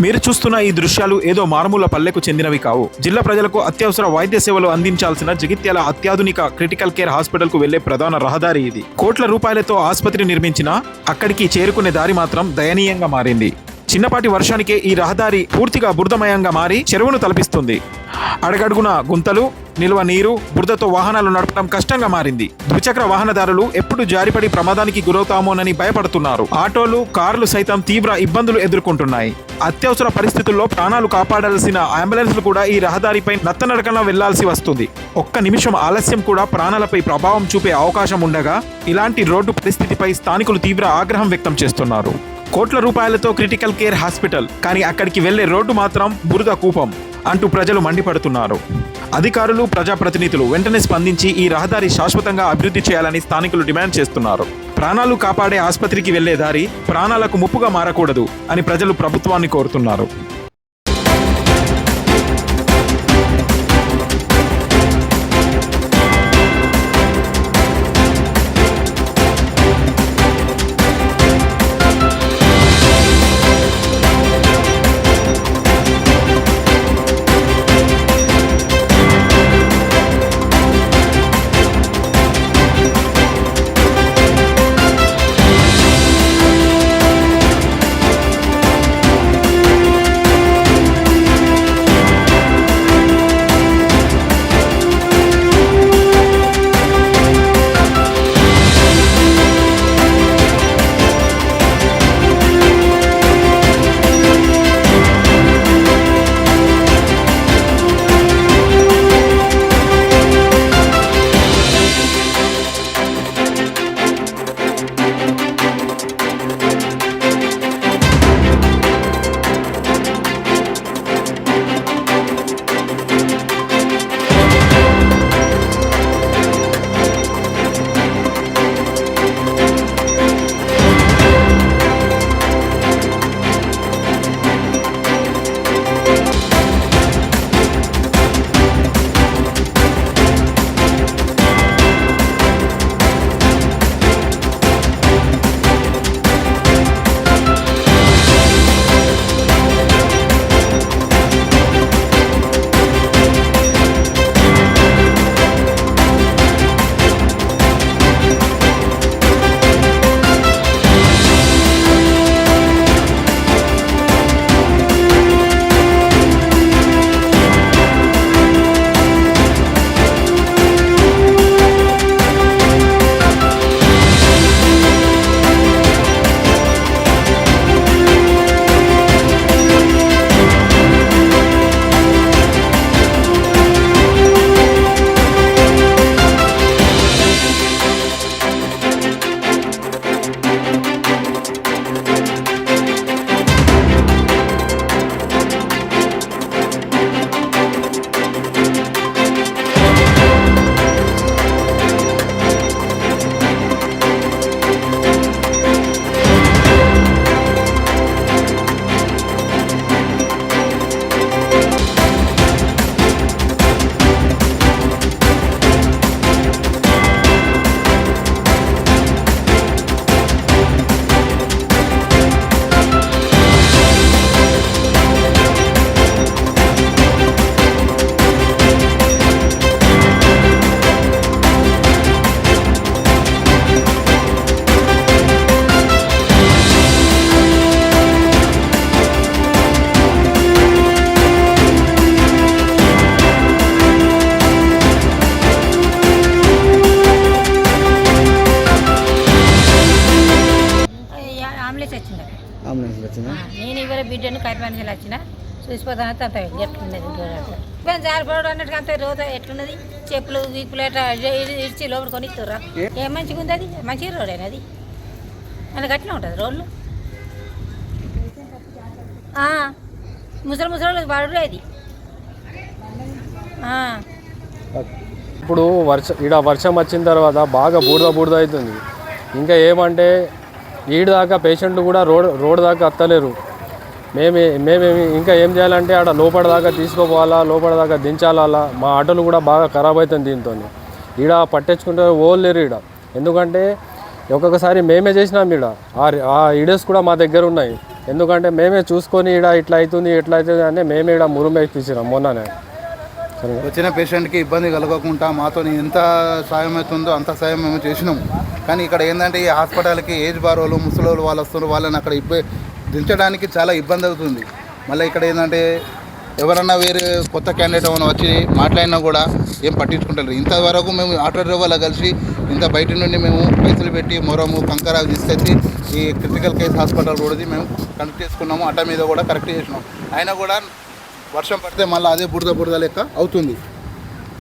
మీరు చూస్తున్న ఈ దృశ్యాలు ఏదో మారుమూల పల్లెకు చెందినవి కావు. జిల్లా ప్రజలకు అత్యవసర వైద్య సేవలు అందించాల్సిన జగిత్యాల అత్యాధునిక క్రిటికల్ కేర్ హాస్పిటల్ కు వెళ్లే ప్రధాన రహదారి ఇది. కోట్ల రూపాయలతో ఆసుపత్రి నిర్మించినా అక్కడికి చేరుకునే దారి మాత్రం దయనీయంగా మారింది. చిన్నపాటి వర్షానికే ఈ రహదారి పూర్తిగా బురదమయంగా మారి చెరువును తలపిస్తుంది. అడగడుగున గుంతలు, నిల్వ నీరు, బురదతో వాహనాలు నడపడం కష్టంగా మారింది. ద్విచక్ర వాహనదారులు ఎప్పుడు జారిపడి ప్రమాదానికి గురవుతామోనని భయపడుతున్నారు. ఆటోలు, కార్లు సైతం తీవ్ర ఇబ్బందులు ఎదుర్కొంటున్నాయి. అత్యవసర పరిస్థితుల్లో ప్రాణాలు కాపాడాల్సిన అంబులెన్స్లు కూడా ఈ రహదారిపై నత్తనడకన వెళ్లాల్సి వస్తుంది. ఒక్క నిమిషం ఆలస్యం కూడా ప్రాణాలపై ప్రభావం చూపే అవకాశం ఉండగా ఇలాంటి రోడ్డు పరిస్థితిపై స్థానికులు తీవ్ర ఆగ్రహం వ్యక్తం చేస్తున్నారు. కోట్ల రూపాయలతో క్రిటికల్ కేర్ హాస్పిటల్, కానీ అక్కడికి వెళ్లే రోడ్డు మాత్రం బురద కూపం అంటూ ప్రజలు మండిపడుతున్నారు. అధికారులు, ప్రజాప్రతినిధులు వెంటనే స్పందించి ఈ రహదారి శాశ్వతంగా అభివృద్ధి చేయాలని స్థానికులు డిమాండ్ చేస్తున్నారు. ప్రాణాలు కాపాడే ఆసుపత్రికి వెళ్లే దారి ప్రాణాలకు ముప్పుగా మారకూడదు అని ప్రజలు ప్రభుత్వాన్ని కోరుతున్నారు. నేను ఇవరే బిడ్డను కరిమానికి వచ్చిన చూసిపోతాను అంత ఎట్లున్నది జారిపోవడం అన్నట్టు అంత రోజు ఎట్లున్నది చెప్పులు వీపులు ఎట్లా ఇడిచి లోపల కొనిస్తుర్రా ఏం మంచిగా ఉంది అది మంచిగా రోడ్ అయినా అది అని గట్టిన ఉంటుంది రోడ్లు ముసలి వాడు అది ఇప్పుడు వర్షం వచ్చిన తర్వాత బాగా బూడిద అవుతుంది. ఇంకా ఏమంటే ఈడదాకా పేషెంట్లు కూడా రోడ్ దాకా వస్తలేరు. మేము ఇంకా ఏం చేయాలంటే ఆడ లోపల దాకా తీసుకోపోవాలా, లోపల దాకా దించాలా. మా ఆటోలు కూడా బాగా ఖరాబ్ అవుతుంది దీంతో. ఈడ పట్టించుకుంటే ఓలేరు ఈడ. ఎందుకంటే ఒక్కొక్కసారి మేమే చేసినాం ఈడ. ఆ ఈడేస్ కూడా మా దగ్గర ఉన్నాయి. ఎందుకంటే మేమే చూసుకొని ఇక్కడ ఇట్లా అవుతుంది అంటే మేమే ఇక్కడ మురుమేపించినాం మొన్ననే. వచ్చిన పేషెంట్కి ఇబ్బంది కలగకుండా మాతో ఎంత సాయం అవుతుందో అంత సాయం మేము చేసినాము. కానీ ఇక్కడ ఏంటంటే ఈ హాస్పిటల్కి ఏజ్ బార్ వాళ్ళు ముసలోళ్ళు వాళ్ళు వస్తున్నారు, వాళ్ళని అక్కడ దించడానికి చాలా ఇబ్బంది అవుతుంది. మళ్ళీ ఇక్కడ ఏంటంటే ఎవరన్నా వేరే కొత్త క్యాండిడేట్ ఏమైనా వచ్చి మాట్లాడినా కూడా ఏం పట్టించుకుంటారు. ఇంతవరకు మేము ఆటో డ్రైవర్లా కలిసి ఇంత బయట నుండి మేము పైసలు పెట్టి మొరము కంకర తీసుకొచ్చి ఈ క్రిటికల్ కేర్ హాస్పిటల్ కూడా మేము కనెక్ట్ చేసుకున్నాము. అట్ట మీద కూడా కరెక్ట్ చేసినాం. అయినా కూడా వర్షం పడితే మళ్ళీ అదే బురద లెక్క అవుతుంది.